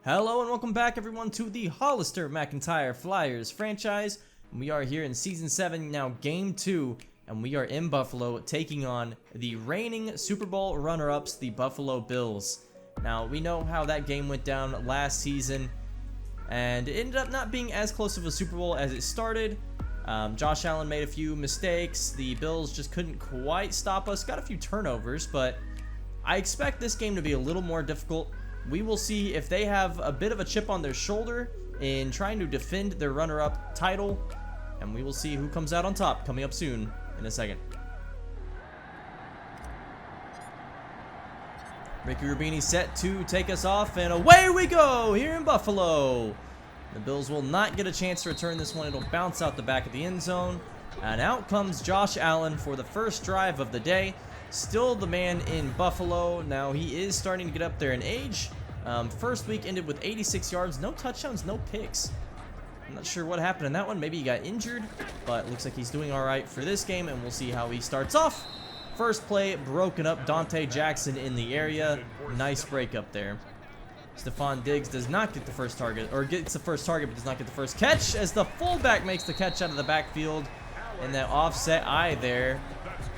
Hello and welcome back everyone to the Hollister MacIntyre Flyers franchise. We are here in Season 7, now Game 2, and we are in Buffalo taking on the reigning Super Bowl runner-ups, the Buffalo Bills. Now, we know how that game went down last season, and it ended up not being as close of a Super Bowl as it started. Josh Allen made a few mistakes. The Bills just couldn't quite stop us. Got a few turnovers, but I expect this game to be a little more difficult. We will see if they have a bit of a chip on their shoulder in trying to defend their runner-up title, and we will see who comes out on top coming up soon in a second. Ricky Rubini set to take us off, and away we go here in Buffalo. The Bills will not get a chance to return this one. It'll bounce out the back of the end zone, and out comes Josh Allen for the first drive of the day. Still the man in Buffalo. Now he is starting to get up there in age. First week ended with 86 yards, no touchdowns, no picks. I'm not sure what happened in that one. Maybe he got injured, but looks like he's doing all right for this game, and we'll see how he starts off. First play broken up. Dante Jackson in the area. Nice break up there. Stephon Diggs does not get the first target, or gets the first target but does not get the first catch, as the fullback makes the catch out of the backfield in that offset eye there.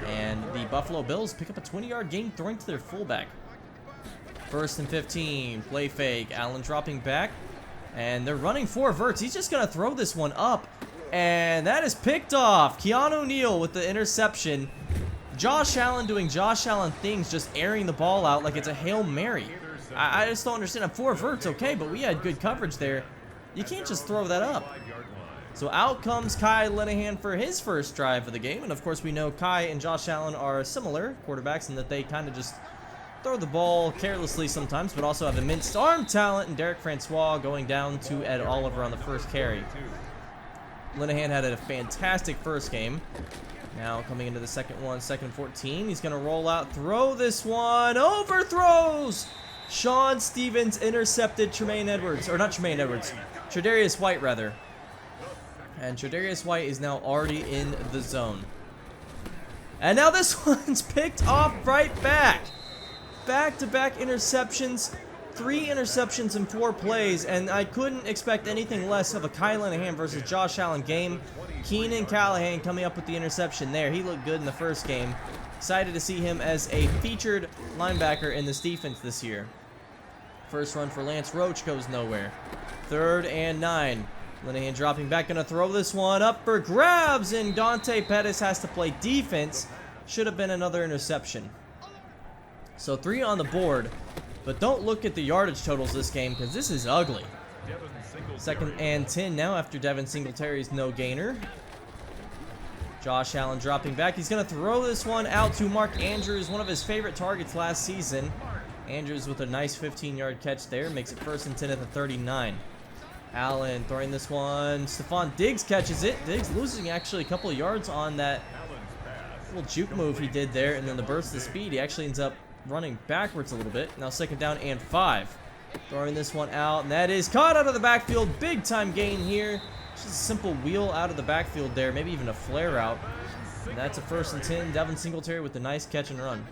And the Buffalo Bills pick up a 20-yard gain throwing to their fullback. First and 15, play fake. Allen dropping back, and they're running four verts. He's just going to throw this one up, and that is picked off. Keanu Neal with the interception. Josh Allen doing Josh Allen things, just airing the ball out like it's a Hail Mary. I just don't understand. Four verts, okay, but we had good coverage there. You can't just throw that up. So out comes Kai Linehan for his first drive of the game. And of course we know Kai and Josh Allen are similar quarterbacks in that they kind of just throw the ball carelessly sometimes, but also have immense arm talent. And Derek Francois going down to Ed Oliver on the first carry. Linehan had a fantastic first game. Now coming into the second one, second 14. He's going to roll out, throw this one, overthrows. Sean Stevens intercepted Tre'Davious White rather. And Tre'Davious White is now already in the zone. And now this one's picked off right back. Back-to-back interceptions. 3 interceptions in 4 plays. And I couldn't expect anything less of a Kai Linehan versus Josh Allen game. Keenan Callahan coming up with the interception there. He looked good in the first game. Excited to see him as a featured linebacker in this defense this year. First run for Lance Roach goes nowhere. 3rd and 9. Linehan dropping back, gonna throw this one up for grabs, and Dante Pettis has to play defense. Should have been another interception. So 3 on the board, but don't look at the yardage totals this game because this is ugly. 2nd and 10 now after Devin Singletary's no gainer. Josh Allen dropping back. He's gonna throw this one out to Mark Andrews, one of his favorite targets last season. Andrews with a nice 15-yard catch there, makes it 1st and 10 at the 39. Allen throwing this one. Stephon Diggs catches it. Diggs losing actually a couple of yards on that little juke move he did there, and then the burst of speed. He actually ends up running backwards a little bit. Now 2nd down and 5. Throwing this one out, and that is caught out of the backfield. Big time gain here. Just a simple wheel out of the backfield there, maybe even a flare route. And that's a 1st and 10. Devin Singletary with a nice catch and run.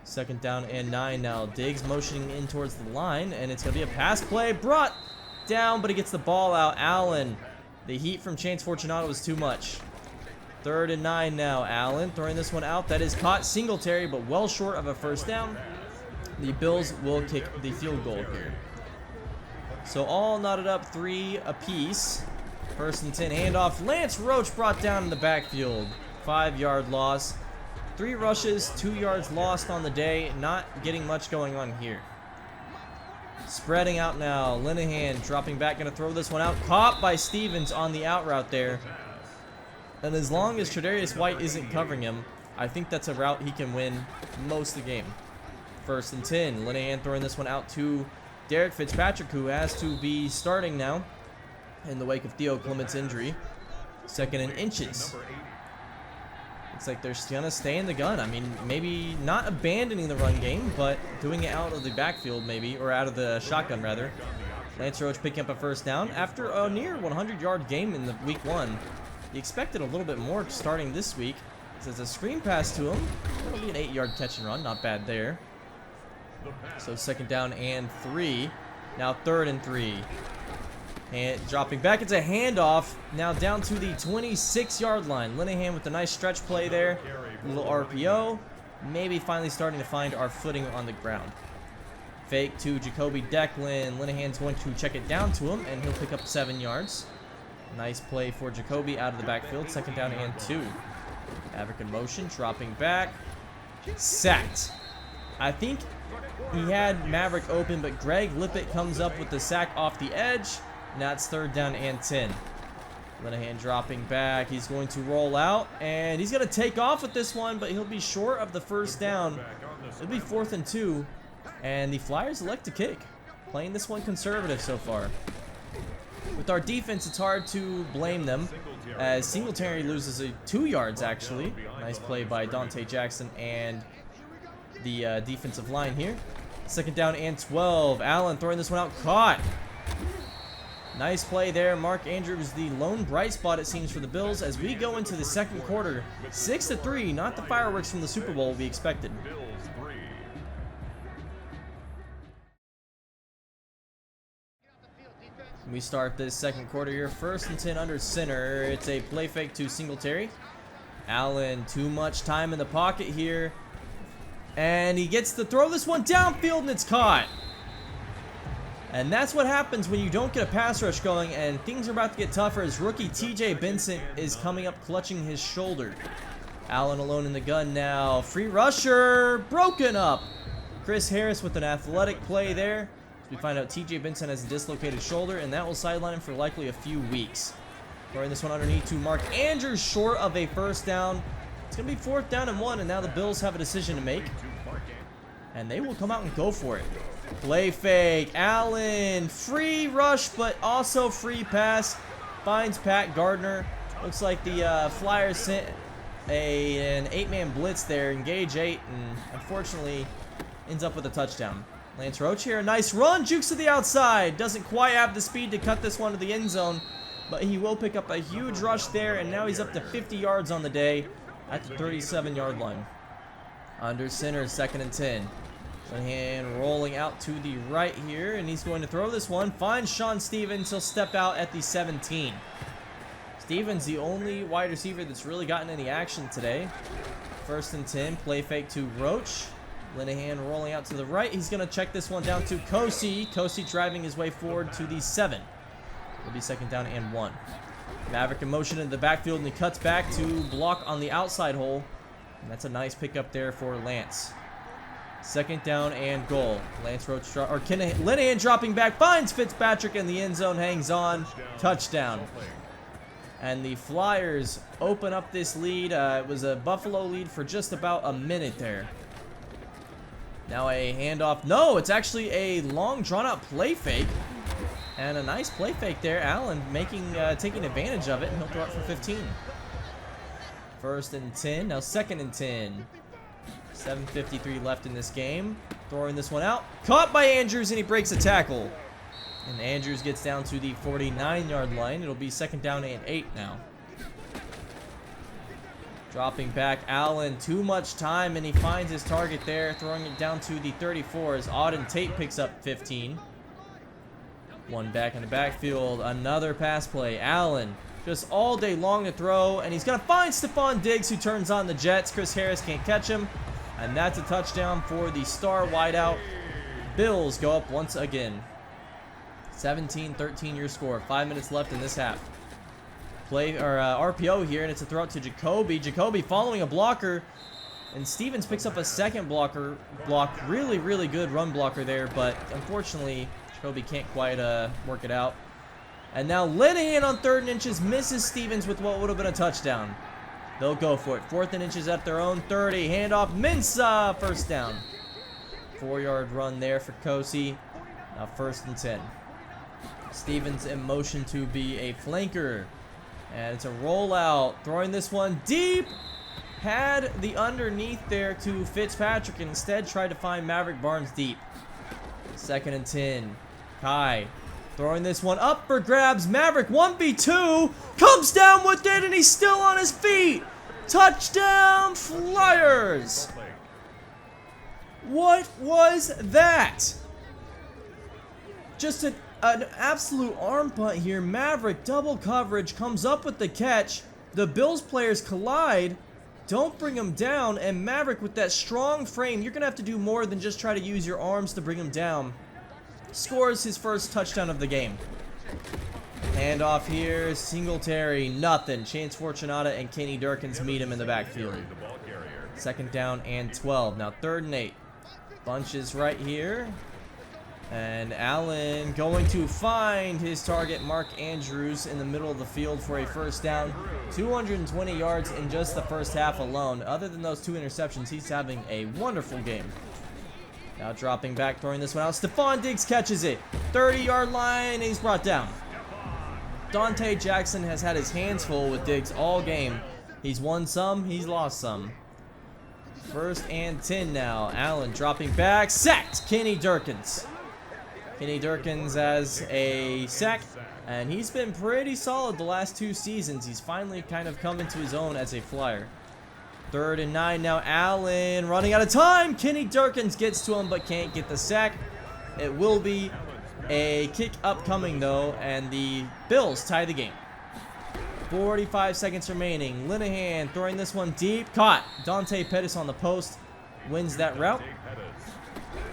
2nd down and 9 now. Diggs motioning in towards the line, and it's going to be a pass play brought down, but he gets the ball out. Allen, the heat from Chance Fortunato was too much. 3rd and 9 now. Allen throwing this one out. That is caught. Singletary, but well short of a 1st down. The Bills will kick the field goal here. So all knotted up, 3 apiece. 1st and 10 handoff. Lance Roach brought down in the backfield. 5-yard loss. 3 rushes, 2 yards lost on the day. Not getting much going on here. Spreading out now. Linehan dropping back, going to throw this one out. Caught by Stevens on the out route there. And as long as Tre'Davious White isn't covering him, I think that's a route he can win most of the game. 1st and 10. Linehan throwing this one out to Derek Fitzpatrick, who has to be starting now in the wake of Theo Clement's injury. 2nd and inches. Looks like they're going to stay in the gun. I mean, maybe not abandoning the run game, but doing it out of the backfield maybe, or out of the shotgun rather. Lance Roach picking up a 1st down after a near 100-yard game in the week 1. He expected a little bit more starting this week. There's a screen pass to him. That'll be an 8-yard catch and run. Not bad there. So 2nd down and 3. Now 3rd and 3. And dropping back, it's a handoff. Now down to the 26-yard line. Linehan with a nice stretch play there. A little RPO. Maybe finally starting to find our footing on the ground. Fake to Jacoby Declan. Linehan's going to check it down to him, and he'll pick up 7 yards. Nice play for Jacoby out of the backfield. 2nd down and 2. Maverick in motion, dropping back. Sacked. I think he had Maverick open, but Greg Lippett comes up with the sack off the edge. Now it's 3rd down and 10. Linehan dropping back. He's going to roll out, and he's going to take off with this one, but he'll be short of the 1st down. It'll be 4th and 2, and the Flyers elect to kick. Playing this one conservative so far. With our defense, it's hard to blame them, as Singletary loses 2 yards, actually. Nice play by Dante Jackson and the defensive line here. 2nd down and 12. Allen throwing this one out. Caught. Nice play there. Mark Andrews, the lone bright spot, it seems, for the Bills as we go into the 2nd quarter. 6-3, not the fireworks from the Super Bowl we expected. We start this 2nd quarter here. 1st and 10 under center. It's a play fake to Singletary. Allen, too much time in the pocket here. And he gets to throw this one downfield, and it's caught. And that's what happens when you don't get a pass rush going, and things are about to get tougher as rookie TJ Benson is coming up clutching his shoulder. Allen alone in the gun now. Free rusher, broken up. Chris Harris with an athletic play there. We find out TJ Benson has a dislocated shoulder, and that will sideline him for likely a few weeks. Throwing this one underneath to Mark Andrews, short of a 1st down. It's going to be 4th down and 1, and now the Bills have a decision to make. And they will come out and go for it. Play fake. Allen. Free rush, but also free pass. Finds Pat Gardner. Looks like the Flyers sent an 8-man blitz there. Engage 8, and unfortunately ends up with a touchdown. Lance Roach here. Nice run. Jukes to the outside. Doesn't quite have the speed to cut this one to the end zone, but he will pick up a huge rush there, and now he's up to 50 yards on the day at the 37-yard line. Under center, 2nd and 10. Linehan rolling out to the right here, and he's going to throw this one. Finds Sean Stevens. He'll step out at the 17. Stevens, the only wide receiver that's really gotten any action today. 1st and 10. Play fake to Roach. Linehan rolling out to the right. He's going to check this one down to Kosi. Kosi driving his way forward to the 7. It'll be 2nd down and 1. Maverick in motion in the backfield, and he cuts back to block on the outside hole. And that's a nice pickup there for Lance. 2nd down and goal. Lance Roach, or Linehan dropping back, finds Fitzpatrick in the end zone, hangs on. Touchdown. And the Flyers open up this lead. It was a Buffalo lead for just about a minute there. Now a handoff. No, it's actually a long drawn-out play fake. And a nice play fake there. Allen taking advantage of it, and he'll throw it for 15. 1st and 10. Now 2nd and 10. 7:53 left in this game. Throwing this one out. Caught by Andrews, and he breaks a tackle. And Andrews gets down to the 49-yard line. It'll be 2nd down and 8 now. Dropping back, Allen, too much time, and he finds his target there, throwing it down to the 34 as Auden Tate picks up 15. One back in the backfield, another pass play. Allen, just all day long to throw, and he's going to find Stephon Diggs, who turns on the Jets. Chris Harris can't catch him, and that's a touchdown for the star wideout. Bills go up once again. 17-13 your score. 5 minutes left in this half. RPO here, and it's a throw out to Jacoby. Jacoby following a blocker, and Stevens picks up a second block. Really, really good run blocker there, but unfortunately, Jacoby can't quite work it out. And now Linehan on 3rd and inches misses Stevens with what would have been a touchdown. They'll go for it. 4th and inches at their own 30. Handoff, Mensah, 1st down. 4-yard run there for Kosi. Now 1st and 10. Stevens in motion to be a flanker. And it's a rollout. Throwing this one deep. Had the underneath there to Fitzpatrick, and instead tried to find Maverick Barnes deep. 2nd and 10. Kai throwing this one up for grabs. Maverick 1v2. Comes down with it, and he's still on his feet. Touchdown, Flyers. What was that? Just an absolute arm punt here. Maverick, double coverage, comes up with the catch. The Bills players collide, don't bring him down, and Maverick with that strong frame, you're going to have to do more than just try to use your arms to bring him down. Scores his first touchdown of the game. Hand off here, Singletary, nothing. Chance Fortunata and Kenny Durkins meet him in the backfield. Second down and 12. Now 3rd and 8. Bunches right here. And Allen going to find his target, Mark Andrews, in the middle of the field for a first down. 220 yards in just the first half alone. Other than those 2 interceptions, he's having a wonderful game. Now dropping back, throwing this one out. Stephon Diggs catches it. 30-yard line, and he's brought down. Dante Jackson has had his hands full with Diggs all game. He's won some, he's lost some. 1st and 10 now. Allen dropping back. Sacked Kenny Durkins. Kenny Durkins has a sack, and he's been pretty solid the last 2 seasons. He's finally kind of come into his own as a flyer. 3rd and 9 now. Allen running out of time. Kenny Durkins gets to him but can't get the sack. It will be a kick upcoming though, and the Bills tie the game. 45 seconds remaining. Linehan throwing this one deep. Caught. Dante Pettis on the post. Wins that route.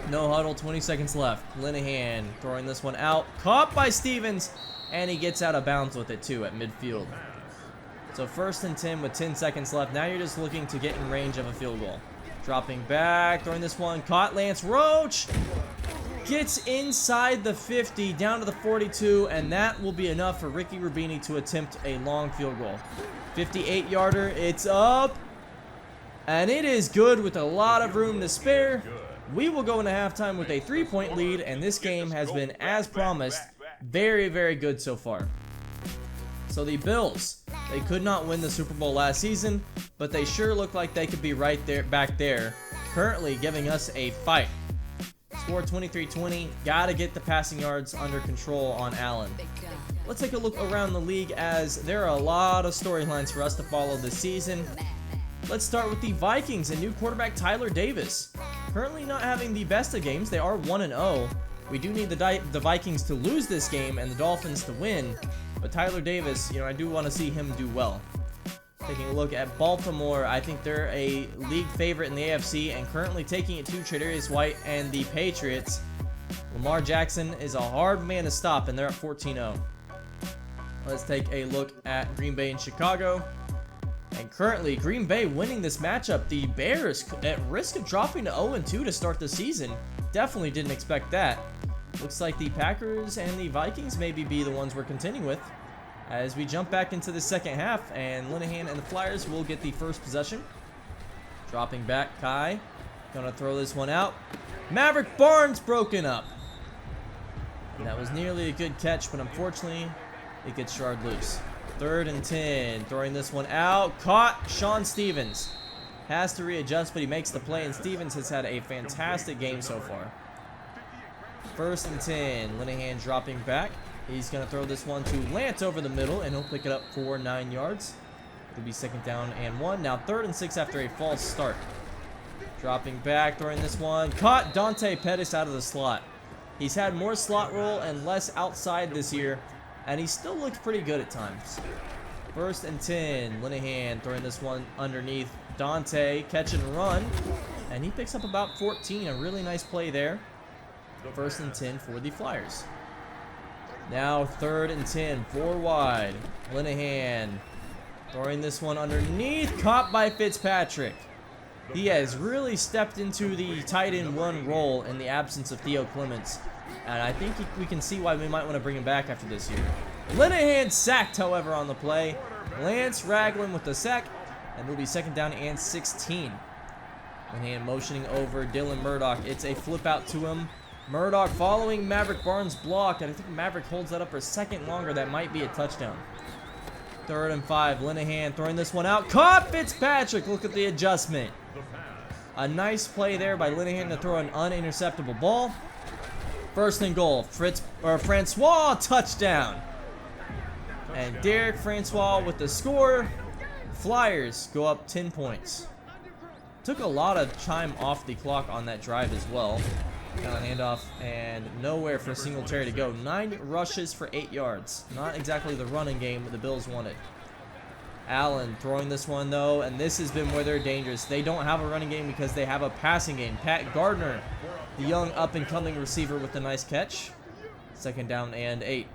No huddle, 20 seconds left. Linehan throwing this one out. Caught by Stevens, and he gets out of bounds with it too at midfield. So 1st and 10 with 10 seconds left. Now you're just looking to get in range of a field goal. Dropping back, throwing this one. Caught Lance Roach. Gets inside the 50, down to the 42, and that will be enough for Ricky Rubini to attempt a long field goal. 58-yarder, it's up, and it is good with a lot of room to spare. We will go into halftime with a 3-point lead, and this game has been, as promised, very, very good so far. So the Bills, they could not win the Super Bowl last season, but they sure look like they could be right there, back there, currently giving us a fight. Score 23-20. Gotta get the passing yards under control on Allen. Let's take a look around the league, as there are a lot of storylines for us to follow this season. Let's start with the Vikings and new quarterback Tyler Davis. Currently not having the best of games. They are 1-0. We do need the Vikings to lose this game and the Dolphins to win. But Tyler Davis, I do want to see him do well. Taking a look at Baltimore, I think they're a league favorite in the AFC and currently taking it to Tre'Davious White and the Patriots. Lamar Jackson is a hard man to stop, and they're at 14-0. Let's take a look at Green Bay and Chicago. And currently, Green Bay winning this matchup. The Bears at risk of dropping to 0-2 to start the season. Definitely didn't expect that. Looks like the Packers and the Vikings maybe be the ones we're contending with. As we jump back into the second half, and Linehan and the Flyers will get the first possession. Dropping back, Kai. Gonna throw this one out. Maverick Barnes broken up. And that was nearly a good catch, but unfortunately, it gets jarred loose. 3rd and 10. Throwing this one out. Caught Sean Stevens. Has to readjust, but he makes the play, and Stevens has had a fantastic game so far. 1st and 10. Linehan dropping back. He's going to throw this one to Lance over the middle, and he'll pick it up for 9 yards. It'll be 2nd down and 1. Now 3rd and 6 after a false start. Dropping back, throwing this one. Caught Dante Pettis out of the slot. He's had more slot roll and less outside this year, and he still looks pretty good at times. 1st and 10. Linehan throwing this one underneath Dante. Catch and run. And he picks up about 14. A really nice play there. 1st and 10 for the Flyers. Now 3rd and 10, 4 wide. Linehan throwing this one underneath, caught by Fitzpatrick. He has really stepped into the tight end 1 role in the absence of Theo Clements, and I think we can see why we might want to bring him back after this year. Linehan sacked, however, on the play. Lance Ragland with the sack, and it'll be 2nd down and 16. Linehan motioning over Dylan Murdoch. It's a flip out to him. Murdoch following Maverick Barnes' block, and I think Maverick holds that up for a second longer. That might be a touchdown. 3rd and 5. Linehan throwing this one out. Caught Fitzpatrick. Look at the adjustment. A nice play there by Linehan to throw an uninterceptable ball. 1st and goal. Francois touchdown. And Derek Francois with the score. Flyers go up 10 points. Took a lot of time off the clock on that drive as well. Now handoff and nowhere for Singletary to go. 9 rushes for 8 yards. Not exactly the running game the Bills wanted. Allen throwing this one though, and this has been where they're dangerous. They don't have a running game because they have a passing game. Pat Gardner, the young up-and-coming receiver with a nice catch. 2nd down and 8.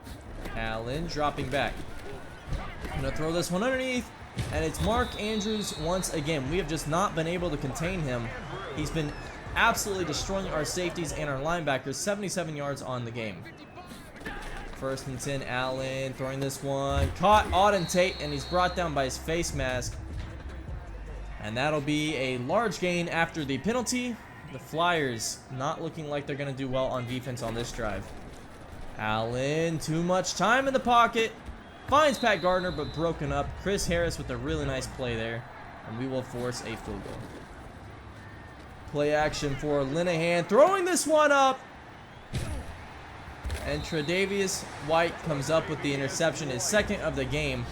Allen dropping back. Gonna throw this one underneath, and it's Mark Andrews once again. We have just not been able to contain him. He's been absolutely destroying our safeties and our linebackers. 77 yards on the game. 1st and 10, Allen throwing this one. Caught Auden Tate, and he's brought down by his face mask. And that'll be a large gain after the penalty. The Flyers not looking like they're going to do well on defense on this drive. Allen, too much time in the pocket. Finds Pat Gardner, but broken up. Chris Harris with a really nice play there. And we will force a field goal. Play action for Linehan. Throwing this one up. And Tre'Davious White comes up with the interception, his 2nd of the game.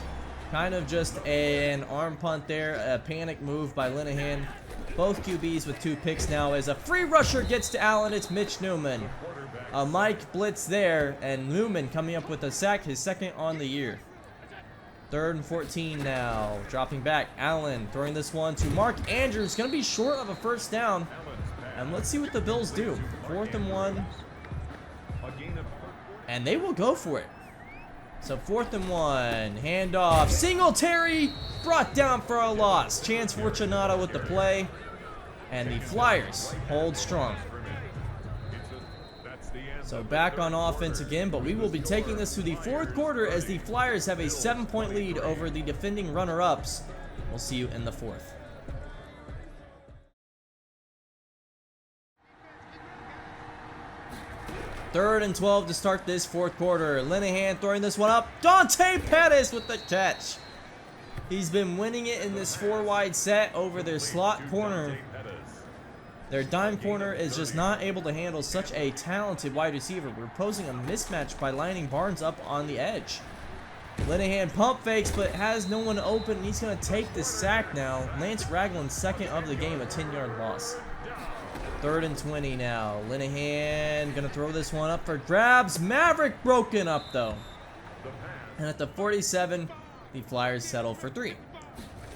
Kind of just an arm punt there, a panic move by Linehan. Both QBs with 2 picks now as a free rusher gets to Allen. It's Mitch Newman. A Mike blitz there, and Newman coming up with a sack, his 2nd on the year. 3rd and 14 now. Dropping back, Allen throwing this one to Mark Andrews. Going to be short of a 1st down. And let's see what the Bills do. 4th and 1. And they will go for it. So 4th and 1. Handoff. Singletary brought down for a loss. Chance Fortunato with the play. And the Flyers hold strong. So back on offense again, but we will be taking this to the 4th quarter as the Flyers have a 7-point lead over the defending runner-ups. We'll see you in the 4th. Third and 12 to start this 4th quarter. Linehan throwing this one up. Dante Pettis with the catch. He's been winning it in this 4-wide set over their slot corner. Their dime corner is just not able to handle such a talented wide receiver. We're posing a mismatch by lining Barnes up on the edge. Linehan pump fakes, but has no one open. He's going to take the sack now. Lance Ragland's 2nd of the game, a 10-yard loss. 3rd and 20 now. Linehan going to throw this one up for grabs. Maverick broken up, though. And at the 47, the Flyers settle for 3.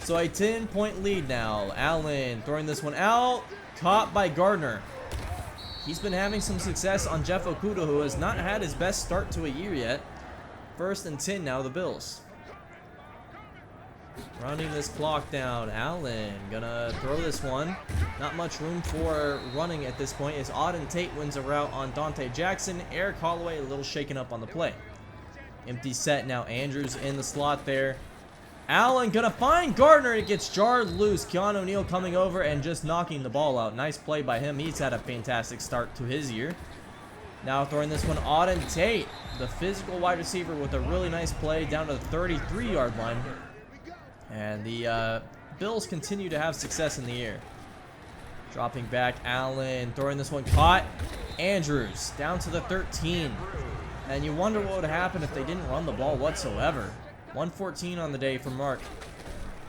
So a 10-point lead now. Allen throwing this one out. Caught by Gardner. He's been having some success on Jeff Okudah, who has not had his best start to a year yet. 1st and 10 now, the Bills. Running this clock down. Allen gonna throw this one. Not much room for running at this point as Auden Tate wins a route on Dante Jackson. Eric Holloway a little shaken up on the play. Empty set now. Andrews in the slot there. Allen gonna find Gardner. It gets jarred loose. Keanu Neal coming over and just knocking the ball out. Nice play by him. He's had a fantastic start to his year. Now throwing this one, Auden Tate, the physical wide receiver with a really nice play down to the 33-yard line. And the Bills continue to have success in the air. Dropping back, Allen throwing this one, caught. Andrews down to the 13. And you wonder what would happen if they didn't run the ball whatsoever. 114 on the day for Mark.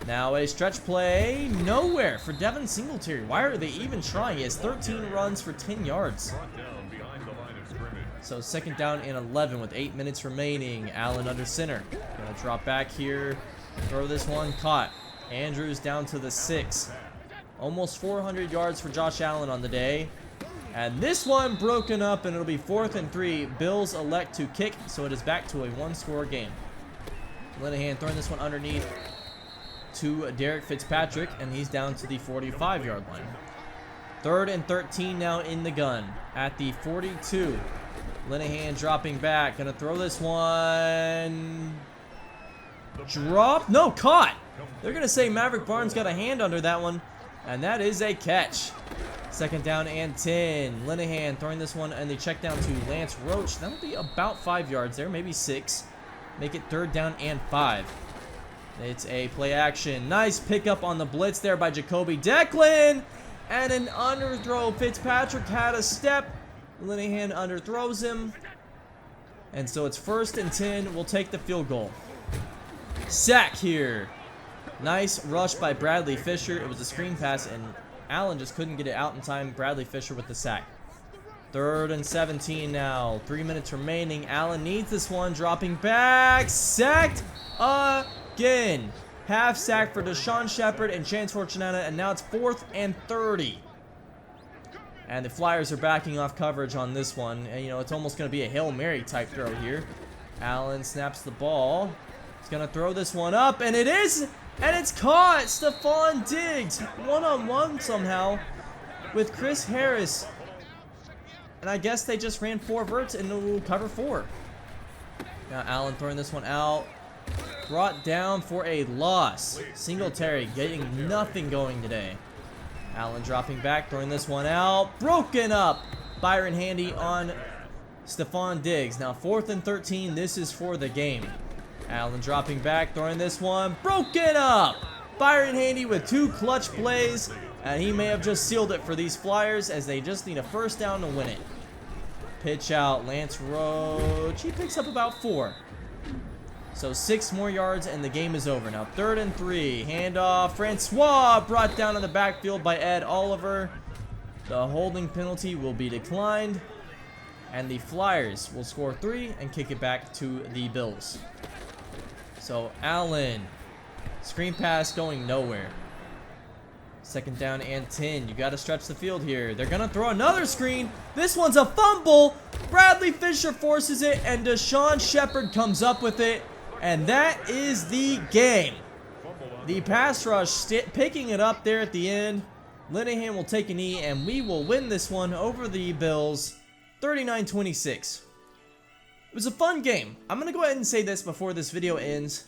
Now a stretch play, nowhere for Devin Singletary. Why are they even trying? He has 13 runs for 10 yards. So 2nd down and 11 with 8 minutes remaining. Allen under center. Gonna drop back here. Throw this one, caught. Andrews down to the 6. Almost 400 yards for Josh Allen on the day. And this one broken up, and it'll be 4th and 3. Bills elect to kick, so it is back to a 1-score game. Linehan throwing this one underneath to Derek Fitzpatrick, and he's down to the 45-yard line. 3rd and 13 now in the gun at the 42. Linehan dropping back, gonna throw this one. Drop, no, caught. They're gonna say Maverick Barnes got a hand under that one, and that is a catch. 2nd down and 10. Linehan throwing this one, and they check down to Lance Roach. That'll be about 5 yards there, maybe 6. Make it 3rd down and 5. It's a play action. Nice pickup on the blitz there by Jacoby Declan. And an underthrow. Fitzpatrick had a step. Linehan underthrows him. And so it's 1st and 10. We'll take the field goal. Sack here. Nice rush by Bradley Fisher. It was a screen pass, and Allen just couldn't get it out in time. Bradley Fisher with the sack. 3rd and 17 now. 3 minutes remaining. Allen needs this one. Dropping back. Sacked again. Half sack for Deshaun Shepard and Chance Fortunata. And now it's 4th and 30. And the Flyers are backing off coverage on this one. And, you know, it's almost going to be a Hail Mary type throw here. Allen snaps the ball. He's going to throw this one up. And it is. And it's caught. Stefan Diggs. One-on-one somehow with Chris Harris. And I guess they just ran 4 verts into cover 4. Now Allen throwing this one out. Brought down for a loss. Singletary getting nothing going today. Allen dropping back, throwing this one out. Broken up. Byron Handy on Stefan Diggs. Now 4th and 13. This is for the game. Allen dropping back, throwing this one. Broken up. Byron Handy with 2 clutch plays. And he may have just sealed it for these Flyers as they just need a 1st down to win it. Pitch out, Lance Roach. He picks up about 4. So 6 more yards and the game is over. Now 3rd and 3. Handoff. Francois brought down in the backfield by Ed Oliver. The holding penalty will be declined. And the Flyers will score 3 and kick it back to the Bills. So Allen. Screen pass going nowhere. 2nd down and 10. You got to stretch the field here. They're going to throw another screen. This one's a fumble. Bradley Fisher forces it, and Deshaun Shepard comes up with it. And that is the game. The pass rush picking it up there at the end. Linehan will take a knee, and we will win this one over the Bills, 39-26. It was a fun game. I'm going to go ahead and say this before this video ends.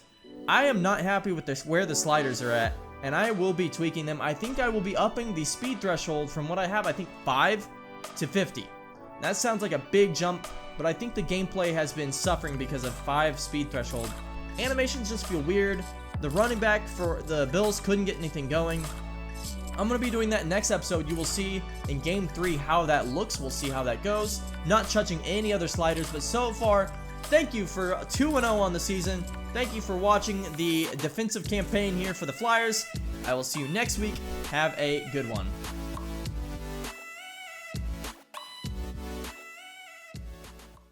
I am not happy with where the sliders are at. And I will be tweaking them. I think I will be upping the speed threshold from what I have, I think 5 to 50. That sounds like a big jump, but I think the gameplay has been suffering because of 5 speed threshold. Animations just feel weird. The running back for the Bills couldn't get anything going. I'm going to be doing that next episode. You will see in Game 3 how that looks. We'll see how that goes. Not touching any other sliders, but so far, thank you for 2-0 on the season. Thank you for watching the defensive campaign here for the Flyers. I will see you next week. Have a good one.